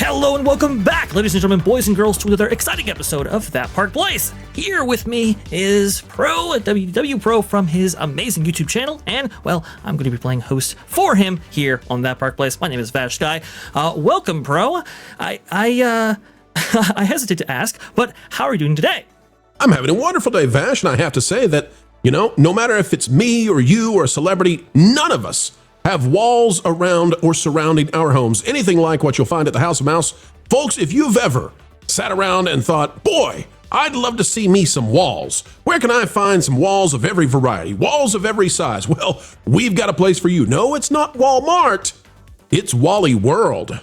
Hello and welcome back, ladies and gentlemen, boys and girls, to another exciting episode of That Park Place. Here with me is Pro, WW Pro, from his amazing YouTube channel, and, well, I'm going to be playing host for him here on That Park Place. My name is Vash Sky. Welcome, Pro. I hesitate to ask, but how are you doing today? I'm having a wonderful day, Vash, and I have to say that, no matter if it's me or you or a celebrity, none of us have walls around or surrounding our homes, anything like what you'll find at the House of Mouse. Folks, if you've ever sat around and thought, boy, I'd love to see me some walls. Where can I find some walls of every variety, walls of every size? Well, we've got a place for you. No, it's not Walmart. It's WALLYWORLD.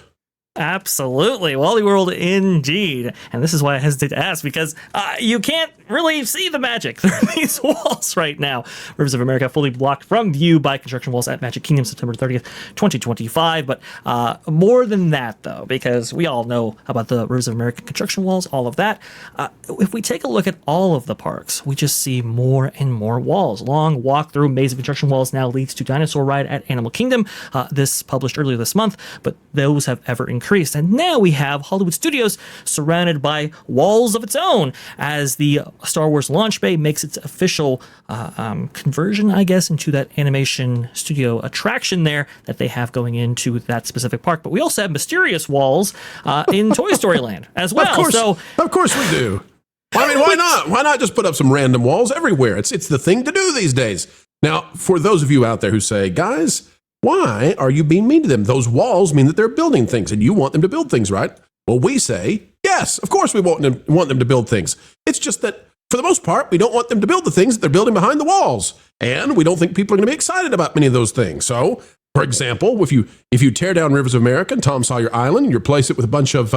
Absolutely. WALLYWORLD indeed. And this is why I hesitate to ask, because you can't really see the magic through these walls right now. Rivers of America fully blocked from view by construction walls at Magic Kingdom September 30th, 2025. But more than that, though, because we all know about the Rivers of America construction walls, all of that. If we take a look at all of the parks, we just see more and more walls. Long walk through maze of construction walls now leads to Dinosaur Ride at Animal Kingdom. This published earlier this month, but those have ever increased. And now we have Hollywood Studios surrounded by walls of its own as the Star Wars launch bay makes its official conversion, I guess, into that animation studio attraction there that they have going into that specific park. But we also have mysterious walls in Toy Story Land as well. Of course we do. I mean, why not? Why not just put up some random walls everywhere? It's the thing to do these days. Now, for those of you out there who say, guys, why are you being mean to them? Those walls mean that they're building things and you want them to build things, right? Well, we say, yes, of course we want them to build things. It's just that for the most part, we don't want them to build the things that they're building behind the walls. And we don't think people are going to be excited about many of those things. So, for example, if you tear down Rivers of America and Tom Sawyer Island and you replace it with a bunch of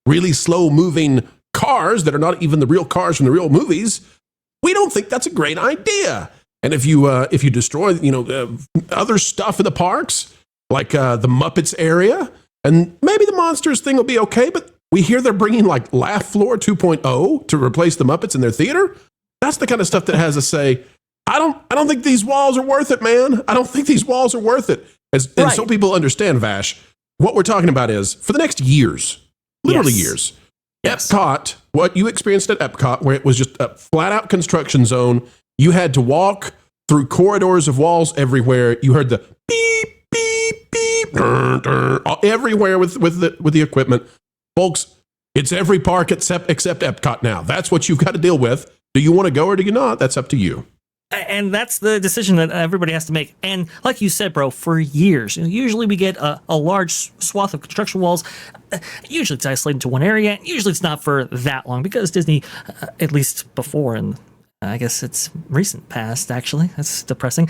really slow moving cars that are not even the real cars from the real movies, we don't think that's a great idea. And if you destroy, other stuff in the parks, like the Muppets area, and maybe the Monsters thing will be okay, but we hear they're bringing like Laugh Floor 2.0 to replace the Muppets in their theater. That's the kind of stuff that has us say, I don't think these walls are worth it, man. I don't think these walls are worth it. And so people understand, Vash, what we're talking about is for the next years, literally years, Epcot, what you experienced at Epcot, where it was just a flat out construction zone. You had to walk through corridors of walls everywhere. You heard the beep, beep, beep, everywhere with the equipment. Folks, it's every park except Epcot now. That's what you've got to deal with. Do you want to go or do you not? That's up to you. And that's the decision that everybody has to make. And like you said, bro, for years, usually we get a large swath of construction walls. Usually it's isolated to one area. Usually it's not for that long because Disney, at least before, and I guess it's recent past, actually. That's depressing.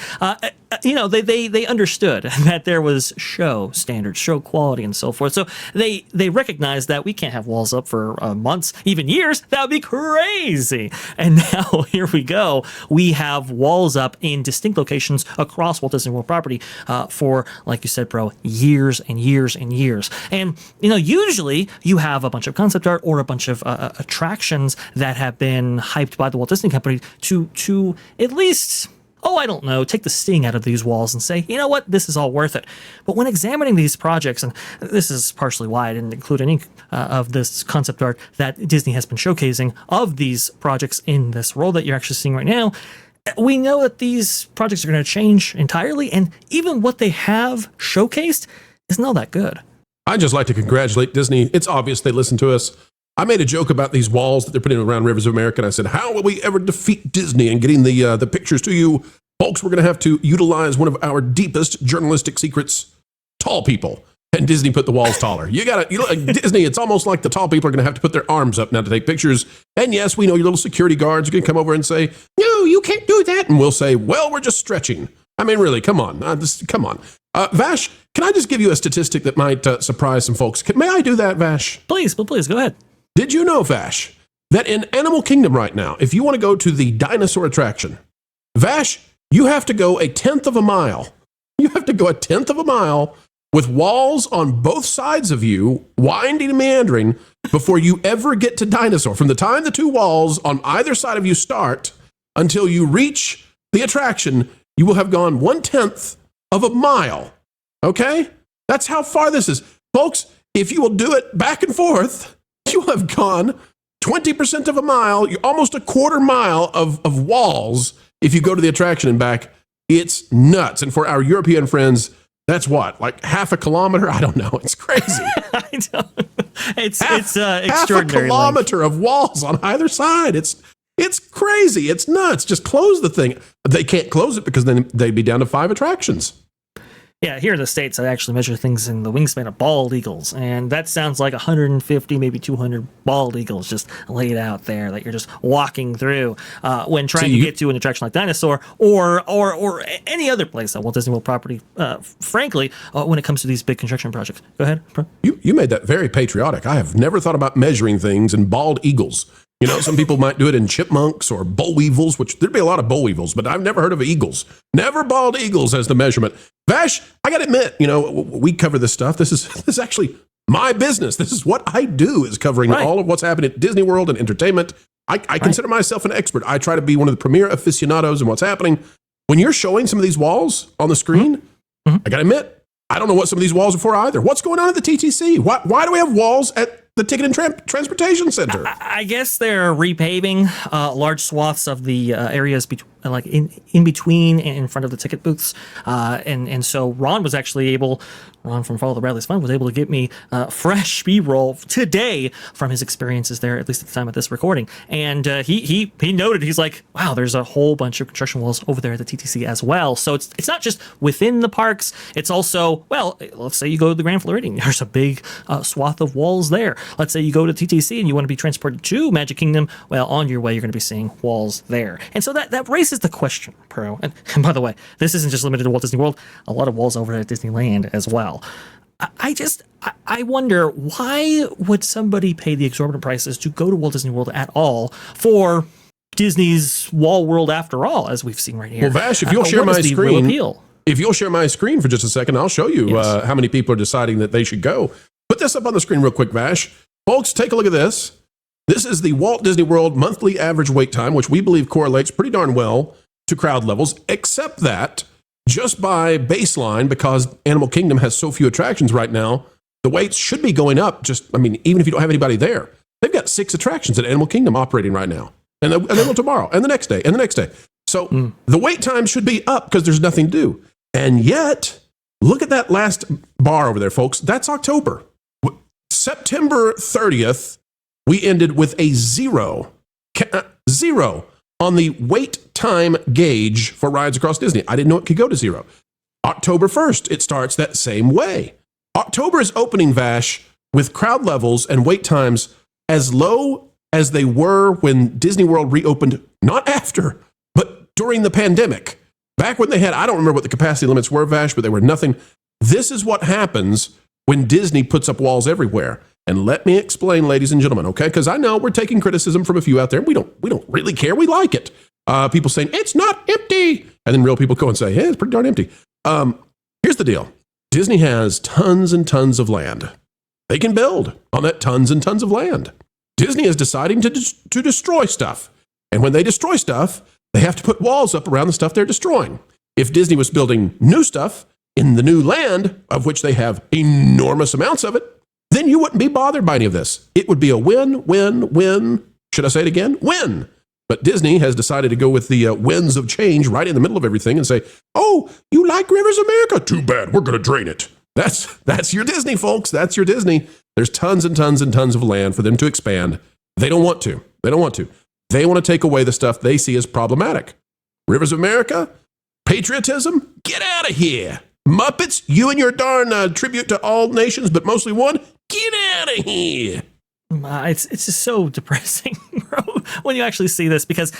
They understood that there was show standards, show quality, and so forth. So they recognized that we can't have walls up for months, even years. That would be crazy. And now here we go. We have walls up in distinct locations across Walt Disney World property for, like you said, bro, years and years and years. And usually you have a bunch of concept art or a bunch of attractions that have been hyped by the Walt Disney Company to at least, I don't know, take the sting out of these walls and say, you know what, this is all worth it. But when examining these projects, and this is partially why I didn't include any of this concept art that Disney has been showcasing of these projects in this role that you're actually seeing right now, we know that these projects are going to change entirely, and even what they have showcased isn't all that good. I'd just like to congratulate Disney. It's obvious they listen to us. I made a joke about these walls that they're putting around Rivers of America, and I said, how will we ever defeat Disney in getting the pictures to you? Folks, we're going to have to utilize one of our deepest journalistic secrets, tall people. And Disney put the walls taller. Disney, it's almost like the tall people are going to have to put their arms up now to take pictures. And yes, we know your little security guards are going to come over and say, no, you can't do that. And we'll say, well, we're just stretching. I mean, really, come on. Come on. Vash, can I just give you a statistic that might surprise some folks? May I do that, Vash? Please, go ahead. Did you know, Vash, that in Animal Kingdom right now, if you want to go to the dinosaur attraction, Vash, you have to go a 1/10 of a mile. You have to go a 1/10 of a mile with walls on both sides of you, winding and meandering, before you ever get to dinosaur. From the time the two walls on either side of you start until you reach the attraction, you will have gone 1/10 of a mile. Okay? That's how far this is. Folks, if you will do it back and forth, you have gone 20% of a mile, almost a quarter mile of walls if you go to the attraction and back. It's nuts. And for our European friends, that's what, like half a kilometer? I don't know. It's crazy. I know. It's extraordinary. Half a kilometer of walls on either side. It's crazy. It's nuts. Just close the thing. They can't close it because then they'd be down to 5 attractions. Yeah, here in the States, I actually measure things in the wingspan of bald eagles, and that sounds like 150, maybe 200 bald eagles just laid out there that you're just walking through when trying to get to an attraction like Dinosaur or any other place on Walt Disney World property, frankly, when it comes to these big construction projects. Go ahead. You made that very patriotic. I have never thought about measuring things in bald eagles. You know, some people might do it in chipmunks or boll weevils, which there'd be a lot of boll weevils, but I've never heard of eagles. Never bald eagles as the measurement. Vash, I got to admit, you know, we cover this stuff. This is actually my business. This is what I do, is covering all of what's happening at Disney World and entertainment. I consider myself an expert. I try to be one of the premier aficionados in what's happening. When you're showing some of these walls on the screen, I got to admit, I don't know what some of these walls are for either. What's going on at the TTC? Why do we have walls at the Ticket and Transportation Center? I guess they're repaving large swaths of the areas like in between and in front of the ticket booths, and so Ron from Follow the Bradley's Fun was able to get me fresh B-roll today from his experiences there, at least at the time of this recording. And he noted, he's like, wow, there's a whole bunch of construction walls over there at the TTC as well. So it's not just within the parks. It's also, well, let's say you go to the Grand Floridian, there's a big swath of walls there. Let's say you go to TTC and you want to be transported to Magic Kingdom. Well, on your way, you're going to be seeing walls there. And so that raises the question, Pro. And by the way, this isn't just limited to Walt Disney World. A lot of walls over at Disneyland as well. I wonder, why would somebody pay the exorbitant prices to go to Walt Disney World at all for Disney's Wall World after all, as we've seen right here? Well, Vash, if you'll share my screen, appeal? If you'll share my screen for just a second, I'll show you how many people are deciding that they should go. Put this up on the screen real quick, Vash. Folks, take a look at this. This is the Walt Disney World monthly average wait time, which we believe correlates pretty darn well to crowd levels, except that just by baseline, because Animal Kingdom has so few attractions right now, the waits should be going up. Even if you don't have anybody there. They've got 6 attractions at Animal Kingdom operating right now. And they will tomorrow, and the next day, and the next day. So the wait time should be up because there's nothing to do. And yet, look at that last bar over there, folks. That's October. September 30th, we ended with a 0 on the wait time gauge for rides across Disney. I didn't know it could go to 0. October 1st, it starts that same way. October is opening, Vash, with crowd levels and wait times as low as they were when Disney World reopened, not after, but during the pandemic. Back when they had, I don't remember what the capacity limits were, Vash, but they were nothing. This is what happens when Disney puts up walls everywhere. And let me explain, ladies and gentlemen, okay? Because I know we're taking criticism from a few out there. We don't really care. We like it. People saying, it's not empty. And then real people go and say, hey, it's pretty darn empty. Here's the deal. Disney has tons and tons of land. They can build on that tons and tons of land. Disney is deciding to destroy stuff. And when they destroy stuff, they have to put walls up around the stuff they're destroying. If Disney was building new stuff in the new land, of which they have enormous amounts of it, then you wouldn't be bothered by any of this. It would be a win, win, win. Should I say it again? Win. But Disney has decided to go with the winds of change right in the middle of everything and say, oh, you like Rivers America? Too bad. We're going to drain it. That's your Disney, folks. That's your Disney. There's tons and tons and tons of land for them to expand. They don't want to. They want to take away the stuff they see as problematic. Rivers of America? Patriotism? Get out of here. Muppets, you and your darn tribute to all nations, but mostly one? Get out of here. It's just so depressing, bro, when you actually see this, because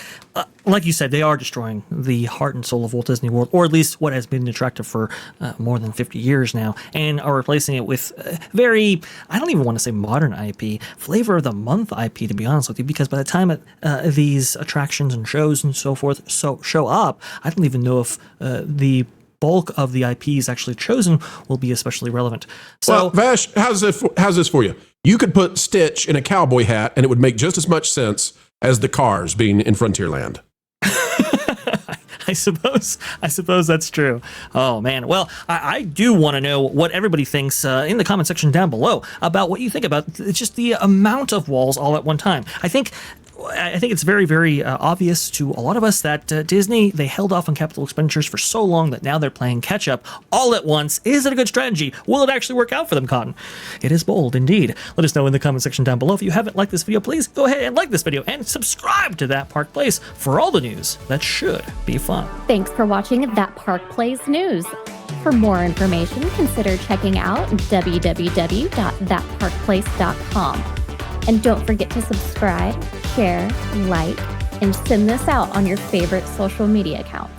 like you said, they are destroying the heart and soul of Walt Disney World, or at least what has been attractive for more than 50 years now, and are replacing it with very, I don't even want to say modern IP, flavor of the month IP, to be honest with you, because by the time these attractions and shows and so forth show up, I don't even know if the bulk of the IPs actually chosen will be especially relevant. So, well, Vash, how's this for you? You could put Stitch in a cowboy hat, and it would make just as much sense as the cars being in Frontierland. I I suppose that's true. Oh man. Well, I do want to know what everybody thinks in the comment section down below about what you think about just the amount of walls all at one time. I think it's very, very obvious to a lot of us that Disney, they held off on capital expenditures for so long that now they're playing catch up all at once. Is it a good strategy? Will it actually work out for them, Cotton? It is bold indeed. Let us know in the comment section down below. If you haven't liked this video, please go ahead and like this video and subscribe to That Park Place for all the news that should be fun. Thanks for watching That Park Place News. For more information, consider checking out www.thatparkplace.com. And don't forget to subscribe, share, like, and send this out on your favorite social media accounts.